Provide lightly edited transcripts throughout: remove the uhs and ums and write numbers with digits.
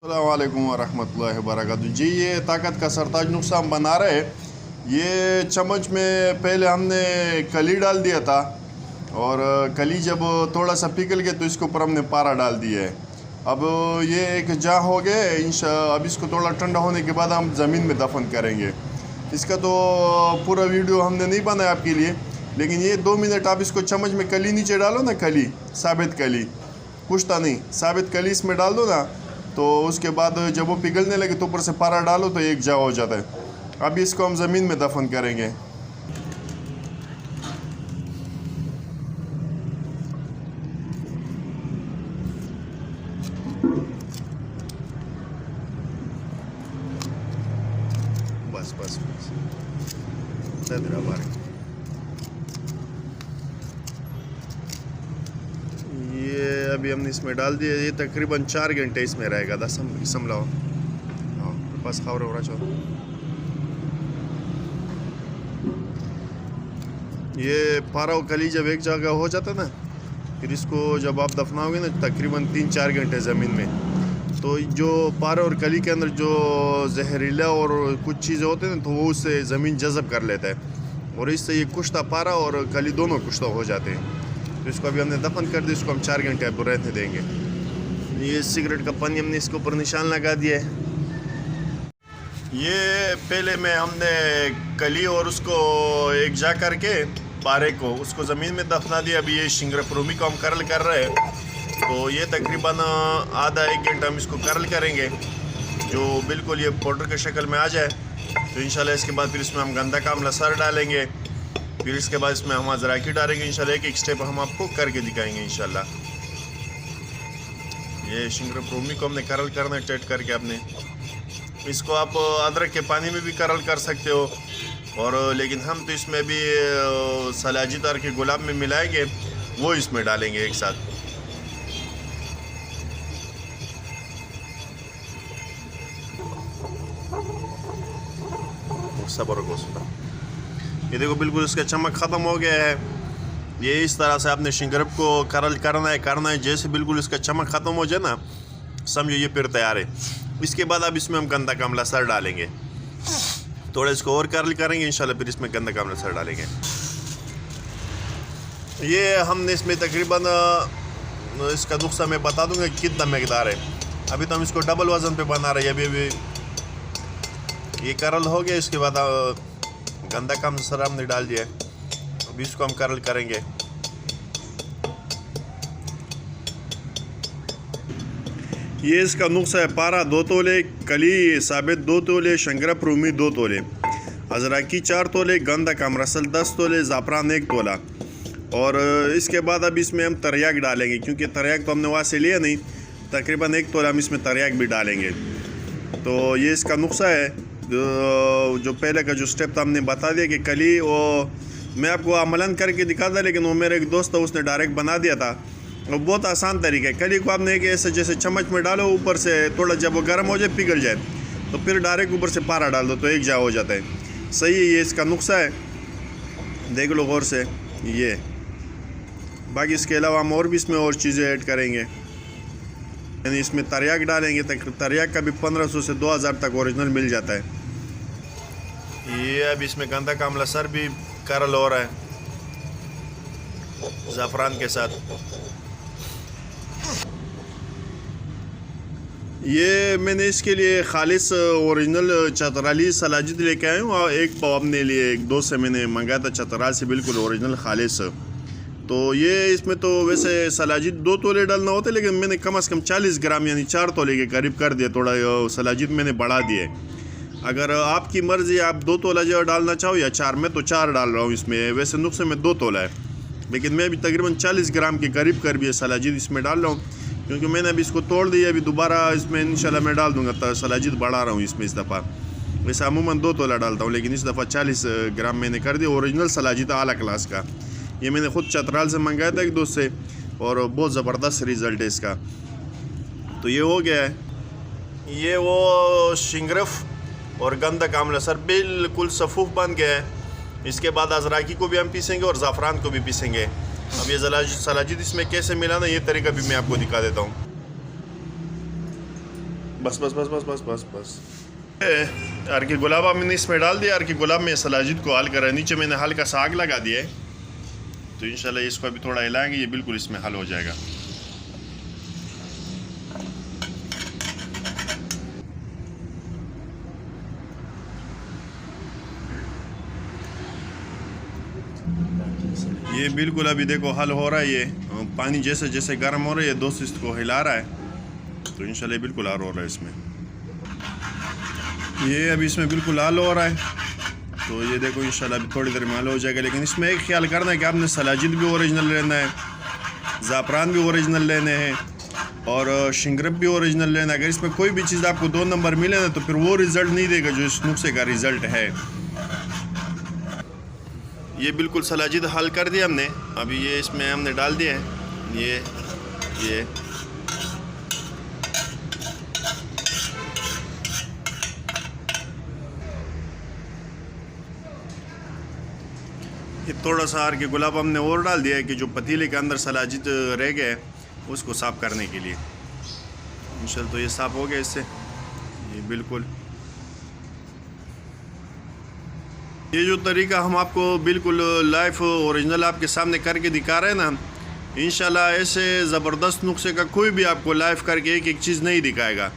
अस्सलाम वालेकुम वरहमतुल्लाहि वबरकातुहू। जी, ये ताकत का सरताज नुस्खा हम बना रहे हैं। ये चम्मच में पहले हमने कली डाल दिया था और कली जब थोड़ा सा पिघल गया तो इसके ऊपर हमने पारा डाल दिया है। अब ये एक जा हो गया अब इसको थोड़ा ठंडा होने के बाद हम ज़मीन में दफन करेंगे। इसका तो पूरा वीडियो हमने नहीं बनाया आपके लिए, लेकिन ये 2 मिनट आप इसको चम्मच में कली नीचे डालो ना, कली साबित कली, कुश्ता नहीं, साबित कली इसमें डाल दो ना, तो उसके बाद जब वो पिघलने लगे तो ऊपर से पारा डालो तो एक जा हो जाता है। अब इसको हम ज़मीन में दफन करेंगे। बस बस बस ये अभी हमने इसमें डाल दिया। ये तकरीबन 4 घंटे इसमें रहेगा। 10 लाओ, हाँ बस खाओ रहा चलो। ये पारा और कली जब एक जगह हो जाता है ना, फिर इसको जब आप दफनाओगे ना तकरीबन 3-4 घंटे ज़मीन में, तो जो पारा और कली के अंदर जो जहरीला और कुछ चीज़ें होते हैं ना, तो वो उससे ज़मीन जज़ब कर लेता है और इससे ये कुश्ता पारा और कली दोनों कुश्ता हो जाते हैं। तो इसको अभी हमने दफन कर दिया। इसको हम 4 घंटे अब रहने देंगे। ये सिगरेट का पानी हमने इसके ऊपर निशान लगा दिया है। ये पहले में हमने कली और उसको एक जा करके पारे को उसको ज़मीन में दफना दिया। अभी ये शिंगरफ रूमी को हम करल कर रहे हैं, तो ये तकरीबन आधा 1 घंटा हम इसको करल करेंगे, जो बिल्कुल ये पाउडर के शक्ल में आ जाए। तो इंशाल्लाह इसके बाद फिर इसमें हम गंदा कामला सर डालेंगे, फिर इसके बाद इसमें हम अजराकी डालेंगे। इंशाल्लाह एक स्टेप हम आपको करके दिखाएंगे इंशाल्लाह। ये शिंगरफ रूमी को हमने करल करना स्टार्ट करके आपने इसको आप अदरक के पानी में भी करल कर सकते हो, और लेकिन हम तो इसमें भी सलाजी तार के गुलाब में मिलाएंगे, वो इसमें डालेंगे एक साथ। सबर को सुना, ये देखो बिल्कुल इसका चमक ख़त्म हो गया है। ये इस तरह से आपने शिंगरफ को करल करना है। जैसे बिल्कुल इसका चमक ख़त्म हो जाए ना, समझो ये फिर तैयार है। इसके बाद अब इसमें हम गंदा कामला सर डालेंगे, थोड़ा इसको और करल करेंगे इंशाल्लाह, फिर इसमें गंदा कामला सर डालेंगे। ये हमने इसमें तकरीबन इसका नुस्खा मैं बता दूंगा कितना मकदार है। अभी तो हम इसको डबल वज़न पे बना रहे हैं। अभी ये करल हो गया, इसके बाद गंदा कामला सर हमने डाल दिया। अभी इसको हम करल करेंगे। ये इसका नुस्खा है। पारा 2 तोले, कली साबित 2 तोले, शिंगरफ रूमी 2 तोले, अजराकी 4 तोले, गंदा कामरसल 10 तोले, ज़ाफ़रान 1 तोला। और इसके बाद अब इसमें हम तरयाक डालेंगे, क्योंकि तरयाक तो हमने वहाँ से लिया नहीं। तकरीबन 1 तोला हम इसमें तरयाक भी डालेंगे। तो ये इसका नुस्खा है। जो पहले का जो स्टेप था हमने बता दिया कि कली, वो मैं आपको अमलन करके दिखा था, लेकिन वो मेरे एक दोस्त था उसने डायरेक्ट बना दिया था। और बहुत आसान तरीका है। कली को आपने एक ऐसे जैसे चम्मच में डालो, ऊपर से थोड़ा जब वो गर्म हो जाए पिघल जाए, तो फिर डायरेक्ट ऊपर से पारा डाल दो तो एक जा हो जाता है। सही है, ये इसका नुस्खा है, देख लो गौर से। ये बाकी इसके अलावा हम और भी इसमें और चीज़ें ऐड करेंगे, यानी इसमें तरयाक डालेंगे। तरयाक का भी 1500 से 2000 तक ओरिजिनल मिल जाता है। ये अब इसमें गंदा कामला सर भी करल हो रहा है ज़ाफ़रान के साथ। ये मैंने इसके लिए खालिस ओरिजिनल चतराली सलाजिद लेके आया हूँ, और एक पाव अपने लिए एक दोस्त से मैंने मंगाया था चतराल से, बिल्कुल ओरिजिनल खालिस। तो ये इसमें तो वैसे सलाजिद 2 तोले डालना होता है, लेकिन मैंने कम से कम 40 ग्राम यानी 4 तोले के करीब कर दिया। थोड़ा सलाजिद मैंने बढ़ा दिए। अगर आपकी मर्ज़ी, आप 2 तोला जो डालना चाहो या 4, मैं तो 4 डाल रहा हूँ इसमें। वैसे नुस्खे में 2 तोला है, लेकिन मैं अभी तकरीबन 40 ग्राम के करीब ये सलाजिद इसमें डाल रहा हूँ, क्योंकि मैंने अभी इसको तोड़ दिया। अभी दोबारा इसमें इंशाल्लाह मैं डाल दूँगा। तो सलाजिद बढ़ा रहा हूँ इसमें इस दफ़ा। वैसे अमूमन 2 तोला डालता हूँ, लेकिन इस दफ़ा 40 ग्राम मैंने कर दिया। ओरिजिनल सलाजिद आला क्लास का, ये मैंने ख़ुद चतराल से मंगाया था एक दोस्त से, और बहुत ज़बरदस्त रिज़ल्ट है इसका। तो ये हो गया है। ये वो शिंगरफ और गंदा कामला सर बिल्कुल सफूफ बन गया है। इसके बाद अजराकी को भी हम पीसेंगे और ज़ाफ़रान को भी पीसेंगे। अब ये सलाजिद इसमें कैसे मिलाना, ये तरीका भी मैं आपको दिखा देता हूँ। बस बस बस बस बस बस बस। अर्की गुलाब मैंने इसमें डाल दिया। अर्की गुलाब में सलाजिद को हल करा, नीचे मैंने हल्का सा आग लगा दिया है। तो इंशाल्लाह इसको अभी थोड़ा हिलाएंगे, ये बिल्कुल इसमें हल हो जाएगा। ये बिल्कुल अभी देखो हल हो रहा है। ये पानी जैसे जैसे गर्म हो रहा है, ये दोस्त इसको हिला रहा है। तो इंशाल्लाह बिल्कुल हल हो रहा है इसमें। ये अभी इसमें बिल्कुल हल हो रहा है। तो ये देखो इंशाल्लाह अभी थोड़ी देर में हल हो जाएगा। लेकिन इसमें एक ख्याल करना है कि आपने सलाजिद भी ओरिजिनल लेना है, ज़ाफ़रान भी ओरिजिनल लेने हैं और शिंगरब भी ओरिजिनल लेना है। अगर इसमें कोई भी चीज़ आपको 2 नंबर मिले ना तो फिर वो रिज़ल्ट नहीं देगा जो इस नुस्खे का रिज़ल्ट है। ये बिल्कुल सलाजिद हल कर दिया हमने। अभी ये इसमें हमने डाल दिया है। ये थोड़ा सा अर्की गुलाब हमने और डाल दिया है कि जो पतीले के अंदर सलाजिद रह गए उसको साफ़ करने के लिए। इंशाल्लाह तो ये साफ़ हो गया इससे। ये बिल्कुल ये जो तरीका हम आपको बिल्कुल लाइव ओरिजिनल आपके सामने करके दिखा रहे हैं ना, इंशाल्लाह ऐसे ज़बरदस्त नुस्खे का कोई भी आपको लाइव करके एक एक चीज़ नहीं दिखाएगा।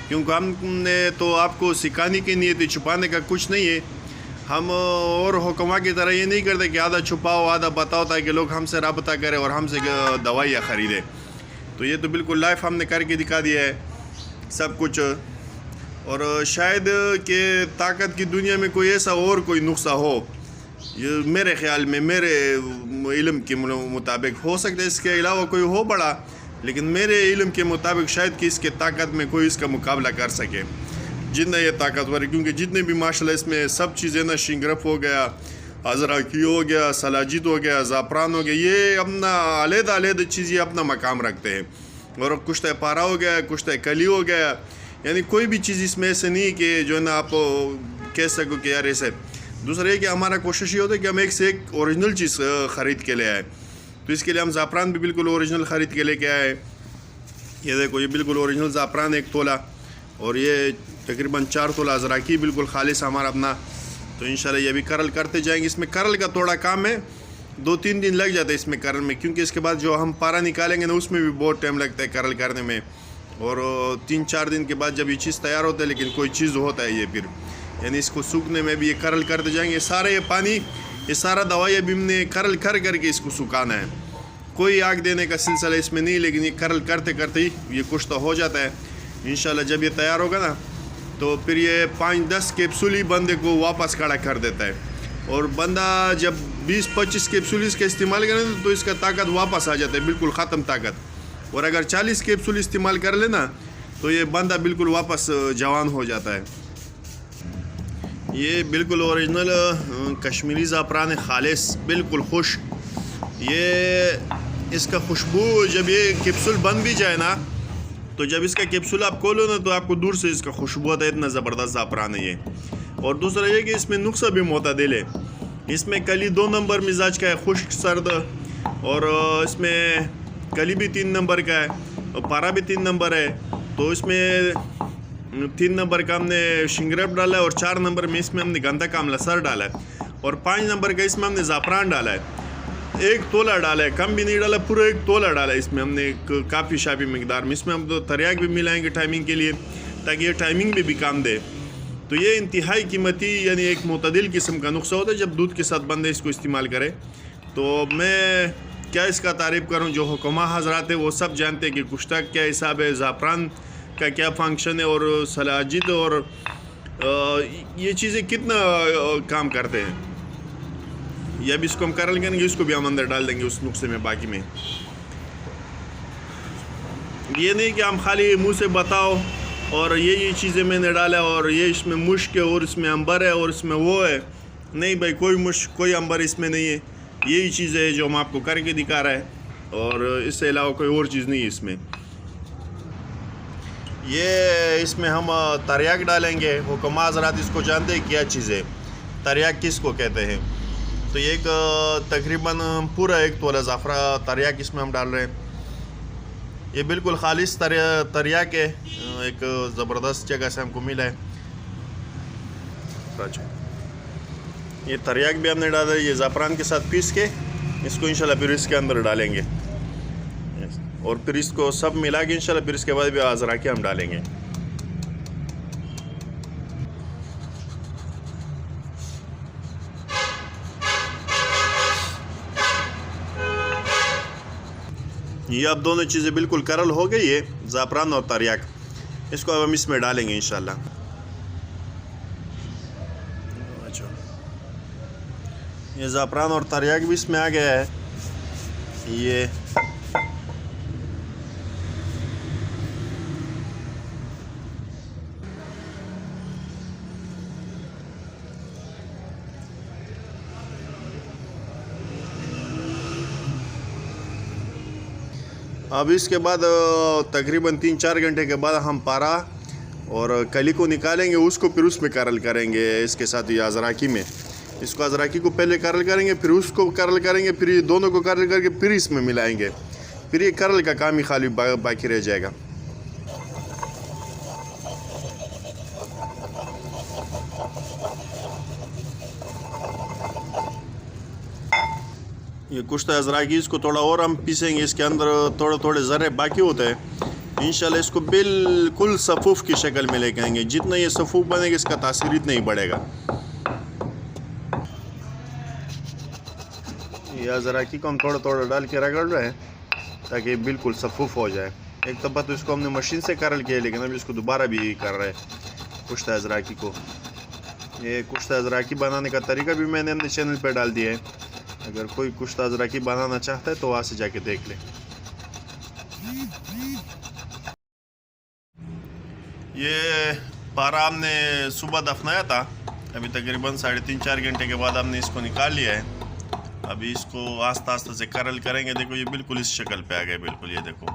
क्योंकि हमने तो आपको सिखाने की नीयत है, छुपाने का कुछ नहीं है। हम और हुक्मा की तरह ये नहीं करते कि आधा छुपाओ आधा बताओ ताकि लोग हमसे रब्ता करें और हमसे दवाइयाँ ख़रीदें। तो ये तो बिल्कुल लाइव हमने करके दिखा दिया है सब कुछ। और शायद कि ताकत की दुनिया में कोई ऐसा और कोई नुस्खा हो, ये मेरे ख़्याल में, मेरे इल्म के मुताबिक हो सकता है इसके अलावा कोई हो बड़ा, लेकिन मेरे इल्म के मुताबिक शायद कि इसके ताकत में कोई इसका मुकाबला कर सके जितना ये ताकतवर है। क्योंकि जितने भी माशाल्लाह इसमें सब चीज़ें ना, शिंगरफ हो गया, अजरकी हो गया, सलाजिद हो गया, ज़ाफ़रान हो गया, ये अपना अलग-अलग चीज़ें अपना मकाम रखते हैं। और कुछ तो पारा हो गया, कुछ तो कली हो गया, यानी कोई भी चीज़ इसमें ऐसे नहीं कि जो है ना आप कह सको कि यार ऐसे। दूसरा ये कि हमारा कोशिश ये होता है कि हम एक से एक ओरिजिनल चीज़ ख़रीद के ले आए। तो इसके लिए हम ज़ाफ़रान भी बिल्कुल ओरिजिनल ख़रीद के लेके आए। ये देखो ये बिल्कुल ओरिजिनल ज़ाफ़रान 1 तोला और ये तकरीबन 4 तोला अज़राकी बिल्कुल खालिस हमारा अपना। तो इंशाल्लाह ये भी करल करते जाएंगे। इसमें करल का थोड़ा काम है, 2-3 दिन लग जाता है इसमें करल में, क्योंकि इसके बाद जो हम पारा निकालेंगे ना उसमें भी बहुत टाइम लगता है करल करने में। और 3-4 दिन के बाद जब ये चीज़ तैयार होता है, लेकिन कोई चीज़ होता है ये फिर, यानी इसको सूखने में भी ये करल करते जाएंगे। सारे ये पानी, ये सारा दवाई अभी हमने करल कर करके इसको सुखाना है। कोई आग देने का सिलसिला इसमें नहीं, लेकिन ये करल करते करते ही ये कुछ तो हो जाता है। इंशाल्लाह जब ये तैयार होगा ना तो फिर ये 5-10 कैप्सूल ही बंदे को वापस खड़ा कर देता है। और बंदा जब 20-25 कैप्सूल इसका इस्तेमाल करे तो इसका ताकत वापस आ जाता है, बिल्कुल ख़त्म ताकत। और अगर 40 कैप्सूल इस्तेमाल कर लेना तो ये बंदा बिल्कुल वापस जवान हो जाता है। ये बिल्कुल ओरिजिनल कश्मीरी ज़ाफ़रान खालिस, बिल्कुल खुश। ये इसका खुशबू जब ये कैप्सूल बन भी जाए ना, तो जब इसका कैप्सूल आप खोलो ना तो आपको दूर से इसका खुशबू आता है, इतना ज़बरदस्त ज़ाफ़रान है ये। और दूसरा ये कि इसमें नुस्खा भी मुतदिल है। इसमें कली 2 नंबर मिजाज का है, खुश्क सर्द, और इसमें कली भी 3 नंबर का है और पारा भी 3 नंबर है। तो इसमें 3 नंबर का हमने शिंगरफ डाला है और 4 नंबर में इसमें हमने गंदा कामला सर डाला है और 5 नंबर का इसमें हमने ज़ाफ़रान डाला है। 1 तोला डाला है, कम भी नहीं डाला, पूरा 1 तोला डाला है इसमें हमने काफ़ी शाफी मकदार में। इसमें हम तो तरियाक भी मिलाएंगे टाइमिंग के लिए, ताकि ये टाइमिंग में भी काम दे। तो ये इंतहाई कीमती यानी एक मुतदिल किस्म का नुस्खा होता है जब दूध के साथ बंदे इसको इस्तेमाल करें। तो मैं क्या इसका तारीफ़ करूं, जो हुक्मा हज़रात है वो सब जानते हैं कि कुश्ता क्या हिसाब है, ज़ाफ़रान का क्या फंक्शन है और सलाजिद और ये चीज़ें कितना काम करते हैं। ये अब इसको हम कर लेंगे, इसको भी हम अंदर डाल देंगे उस नुस्खे में। बाकी में ये नहीं कि हम खाली मुंह से बताओ और ये चीज़ें मैंने डाला और ये इसमें मुश्क है और इसमें अंबर है और इसमें वो है। नहीं भाई, कोई मुश्क कोई अंबर इसमें नहीं है। यही चीज़ है जो हम आपको करके दिखा रहा है और इससे अलावा कोई और चीज़ नहीं है इसमें। ये इसमें हम तरियाक डालेंगे। हुक्मा हज़रात इसको जानते हैं क्या चीज़ है, तरियाक किसको कहते हैं। तो ये एक तकरीबन पूरा 1 तोला ज़ाफ़रा तरियाक इसमें हम डाल रहे हैं। ये बिल्कुल खालिस तरियाक है, एक ज़बरदस्त जगह से हमको मिला है। ये तरियाक भी हमने डाला है, ये ज़ाफ़रान के साथ पीस के इसको इंशाल्लाह फिर इसके अंदर डालेंगे और फिर इसको सब मिला के इंशाल्लाह फिर इसके बाद भी अज़राकी हम डालेंगे। ये अब दोनों चीज़ें बिल्कुल करल हो गई है, ज़ाफ़रान और तरियाक। इसको अब हम इसमें डालेंगे इंशाल्लाह। ये ज़ाफ़रान और तरियाक भी इसमें आ गया है। ये अब इसके बाद तकरीबन 3-4 घंटे के बाद हम पारा और कली को निकालेंगे, उसको फिर उसमें करल करेंगे इसके साथ ये अज़राकी में। इसको अज़राकी को पहले करल करेंगे, फिर उसको करल करेंगे, फिर ये दोनों को करल करके फिर इसमें मिलाएंगे। फिर ये करल का काम ही खाली बाकी रह जाएगा। ये कुश्ता अज़राकी इसको थोड़ा और हम पीसेंगे, इसके अंदर थोड़े थोड़े ज़रे बाकी होते हैं। इंशाल्लाह इसको बिल्कुल सफ़ूफ़ की शक्ल में लेके आएंगे। जितना ये सफ़ूफ़ बनेगा इसका तासीर इतना ही बढ़ेगा। ये अज़राकी को हम थोड़ा थोड़ा डाल के रगड़ रहे हैं ताकि बिल्कुल सफ़ूफ़ हो जाए। एक दफ़ा तो इसको हमने मशीन से करल किया, लेकिन अब इसको दोबारा भी कर रहे हैं कुश्ता अज़राकी को। ये कुश्ता अज़राकी बनाने का तरीका भी मैंने अपने चैनल पर डाल दिया है, अगर कोई कुश्ता अज़राकी बनाना चाहता है तो वहाँ से जाके देख ले। ये पारा हमने सुबह दफनाया था, अभी तकरीबन 3.5-4 घंटे के बाद हमने इसको निकाल लिया है। अभी इसको आस्ता आस्ता से करल करेंगे। देखो ये बिल्कुल इस शक्ल पे आ गया, बिल्कुल ये देखो।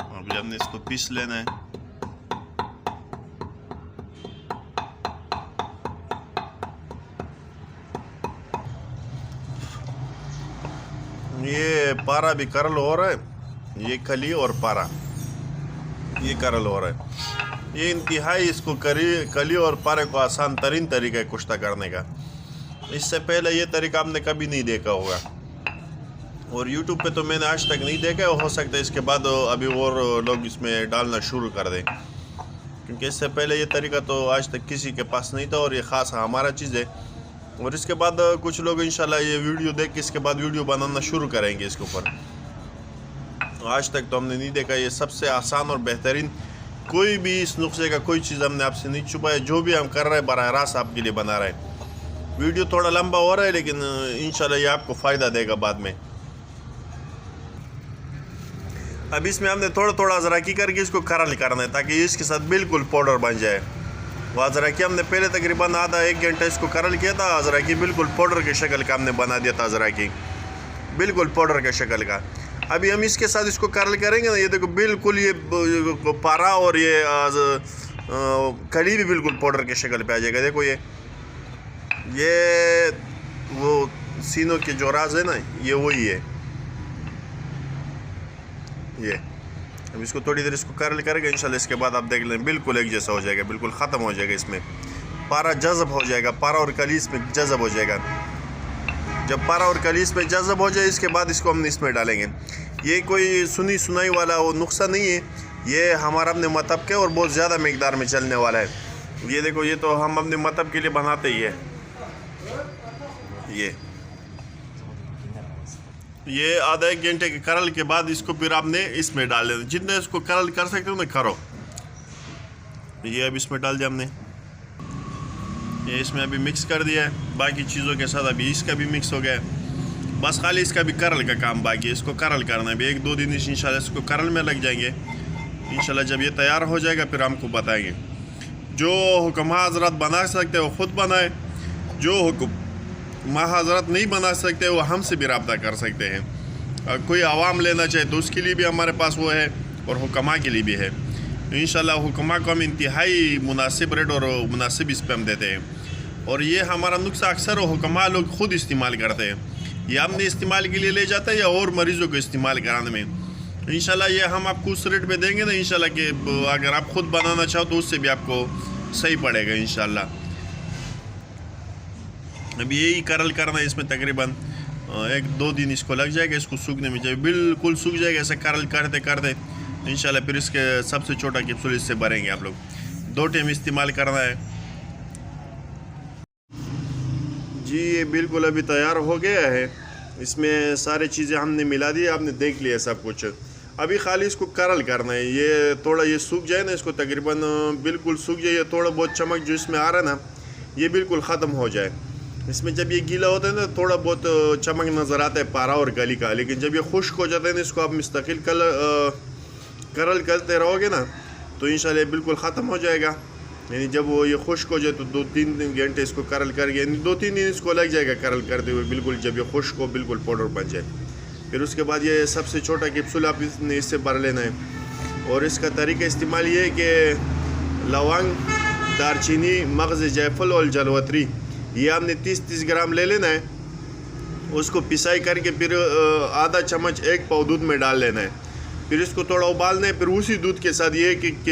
अभी हमने इसको पीस लेना है। ये पारा भी करल हो रहा है, ये कली और पारा ये करल हो रहा है। ये इंतहाई इसको कली और पारे को आसान तरीन तरीका है कुश्ता करने का। इससे पहले ये तरीका आपने कभी नहीं देखा होगा और YouTube पे तो मैंने आज तक नहीं देखा। हो सकता है इसके बाद अभी और लोग इसमें डालना शुरू कर दें, क्योंकि इससे पहले ये तरीका तो आज तक किसी के पास नहीं था और ये ख़ास हमारा चीज़ है। और इसके बाद कुछ लोग इंशाल्लाह ये वीडियो देख के इसके बाद वीडियो बनाना शुरू करेंगे इसके ऊपर। आज तक तो हमने नहीं देखा। ये सबसे आसान और बेहतरीन, कोई भी इस नुस्खे का कोई चीज़ हमने आपसे नहीं छुपाया। जो भी हम कर रहे हैं बराह रास्त आपके लिए बना रहे हैं। वीडियो थोड़ा लंबा हो रहा है, लेकिन इंशाल्लाह ये आपको फ़ायदा देगा बाद में। अब इसमें हमने थोड़ा थोड़ा अज़राकी करके इसको करल करना है ताकि इसके साथ बिल्कुल पाउडर बन जाए। वो अज़राकी हमने पहले तकरीबन आधा 1 घंटा इसको करल किया था। अज़राकी बिल्कुल पाउडर की शक्ल का हमने बना दिया था, अज़राकी बिल्कुल पाउडर के शक्ल का। अभी हम इसके साथ इसको करल करेंगे ना, ये देखो बिल्कुल ये पारा और ये कली भी बिल्कुल पाउडर के शक्ल पे आ जाएगा। देखो ये वो सीनों के जो राज है ना, ये वही है। ये अब इसको थोड़ी देर इसको करल करेंगे इंशाल्लाह। इसके बाद आप देख लें बिल्कुल एक जैसा हो जाएगा, बिल्कुल ख़त्म हो जाएगा। इसमें पारा जज़ब हो जाएगा, पारा और कली इसमें जज़ब हो जाएगा। जब पारा और कली इसमें जज़ब हो जाए इसके बाद इसको हम इसमें डालेंगे। ये कोई सुनी सुनाई वाला वो नुस्खा नहीं है, ये हमारा अपने मतब के और बहुत ज़्यादा मकदार में चलने वाला है। ये देखो, ये तो हम अपने मतब के लिए बनाते ही है। ये आधा 1 घंटे के करल के बाद इसको फिर आपने इसमें डाल देना। जितने इसको करल कर सकते हो ना करो। ये अब इसमें डाल दिया हमने, ये इसमें अभी मिक्स कर दिया है बाकी चीज़ों के साथ। अभी इसका भी मिक्स हो गया है, बस खाली इसका भी करल का काम बाकी है। इसको करल करना है अभी 1-2 दिन इंशाल्लाह इसको करल में लग जाएंगे। इंशाल्लाह जब ये तैयार हो जाएगा फिर हमको बताएंगे। जो हुक्मा हज़रत बना सकते हो ख़ुद बनाए, जो हुक्मा हज़रत नहीं बना सकते वो हमसे भी रब्ता कर सकते हैं। कोई आवाम लेना चाहे तो उसके लिए भी हमारे पास वो है और हुक्मा के लिए भी है। इंशाल्लाह हुक्मा को हम इंतहाई मुनासिब रेट और मुनासिब इस पर हम देते हैं। और ये हमारा नुस्खा अक्सर हुक्मा लोग ख़ुद इस्तेमाल करते हैं। ये हमने इस्तेमाल के लिए ले जाता है या और मरीज़ों को इस्तेमाल कराने में। इंशाल्लाह ये हम आपको उस रेट पे देंगे ना इंशाल्लाह कि अगर आप खुद बनाना चाहो तो उससे भी आपको सही पड़ेगा इंशाल्लाह। अब यही करल करना है इसमें तकरीबन 1-2 दिन इसको लग जाएगा, इसको सूखने में जब बिल्कुल सूख जाएगा ऐसा करल करते करते इंशाल्लाह फिर इसके सबसे छोटा कैप्सूल इससे भरेंगे। आप लोग 2 टाइम इस्तेमाल करना है जी। ये बिल्कुल अभी तैयार हो गया है, इसमें सारी चीज़ें हमने मिला दी, आपने देख लिया सब कुछ। अभी खाली इसको करल करना है, ये थोड़ा ये सूख जाए ना, इसको तकरीबन बिल्कुल सूख जाए, थोड़ा बहुत चमक जो इसमें आ रहा है ना ये बिल्कुल ख़त्म हो जाए। इसमें जब ये गीला होता है ना थोड़ा बहुत चमक नज़र आता है पारा और गली का, लेकिन जब ये खुश्क हो जाता है ना इसको आप मुस्तकिल करल करते रहोगे ना तो इंशाल्लाह बिल्कुल ख़त्म हो जाएगा। यानी जब वो ये खुश्क हो जाए तो 2-3 घंटे इसको करल करके, यानी 2-3 दिन इसको लग जाएगा करल करते हुए, बिल्कुल जब ये खुश्क हो बिल्कुल पाउडर बन जाए। फिर उसके बाद ये सबसे छोटा कैप्सूल आप इससे भर लेना है। और इसका तरीका इस्तेमाल ये है कि लौंग, दारचीनी, मगज़ जायफल और जलवतरी ये आपने 30-30 ग्राम ले लेना है, उसको पिसाई करके फिर आधा चम्मच 1 पाव दूध में डाल लेना है। फिर इसको थोड़ा उबालना है, फिर उसी दूध के साथ ये एक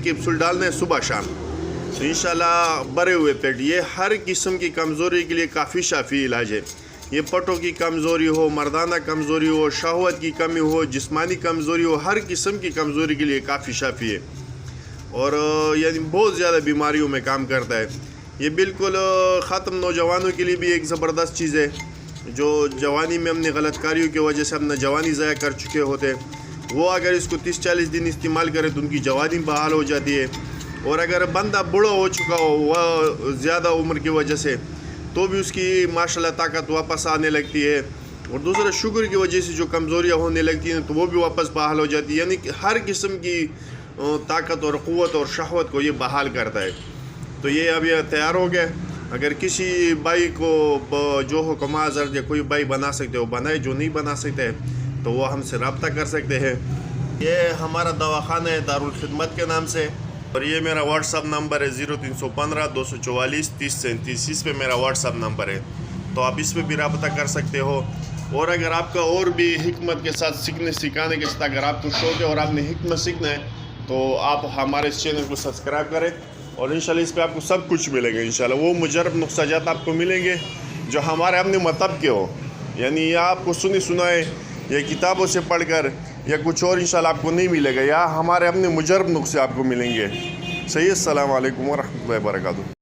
कैप्सूल डालना है सुबह शाम। तो इंशाल्लाह भरे हुए पेट ये हर किस्म की कमज़ोरी के लिए काफ़ी शाफी इलाज है। ये पटों की कमज़ोरी हो, मर्दाना कमज़ोरी हो, शहवत की कमी हो, जिस्मानी कमज़ोरी हो, हर किस्म की कमज़ोरी के लिए काफ़ी शाफी है और यानी बहुत ज़्यादा बीमारियों में काम करता है। ये बिल्कुल ख़त्म नौजवानों के लिए भी एक ज़बरदस्त चीज़ है, जो जवानी में हमने गलतकारियों की वजह से अपना जवानी ज़ाया कर चुके होते हैं, वो अगर इसको 30-40 दिन इस्तेमाल करें तो उनकी जवानी बहाल हो जाती है। और अगर बंदा बूढ़ा हो चुका हो वह ज़्यादा उम्र की वजह से तो भी उसकी माशाल्लाह ताकत वापस आने लगती है। और दूसरा शुगर की वजह से जो कमज़ोरियाँ होने लगती हैं तो वो भी वापस बहाल हो जाती है। यानी कि हर किस्म की ताकत और क़ुव्वत और शहवत को ये बहाल करता है। तो ये अब ये तैयार हो गया। अगर किसी भाई को जो हो कमाजर या कोई भाई बना सकते हो बनाए, जो नहीं बना सकते तो वो हमसे रब्ता कर सकते हैं। ये हमारा दवाखाना है दारुल खिदमत के नाम से, और ये मेरा व्हाट्सअप नंबर है 0315 244 3037। इस पे मेरा व्हाट्सअप नंबर है, तो आप इस पर भी रब्ता कर सकते हो। और अगर आपका और भी हिकमत के साथ सीखने सिखाने के साथ अगर आपको शौक है और आपने हिकमत सीखना है तो आप हमारे इस चैनल को सब्सक्राइब करें और इंशाल्लाह इस पे आपको सब कुछ मिलेगा। इंशाल्लाह वो मुजरब नुस्ख़ाजात आपको मिलेंगे जो हमारे अपने मतलब के हो, यानी या आपको सुनी सुनाए या किताबों से पढ़कर या कुछ और इंशाल्लाह आपको नहीं मिलेगा, या हमारे अपने मुजरब नुस्खे आपको मिलेंगे। सही है। अस्सलाम वालेकुम व रहमतुल्लाहि व बरकातुहू।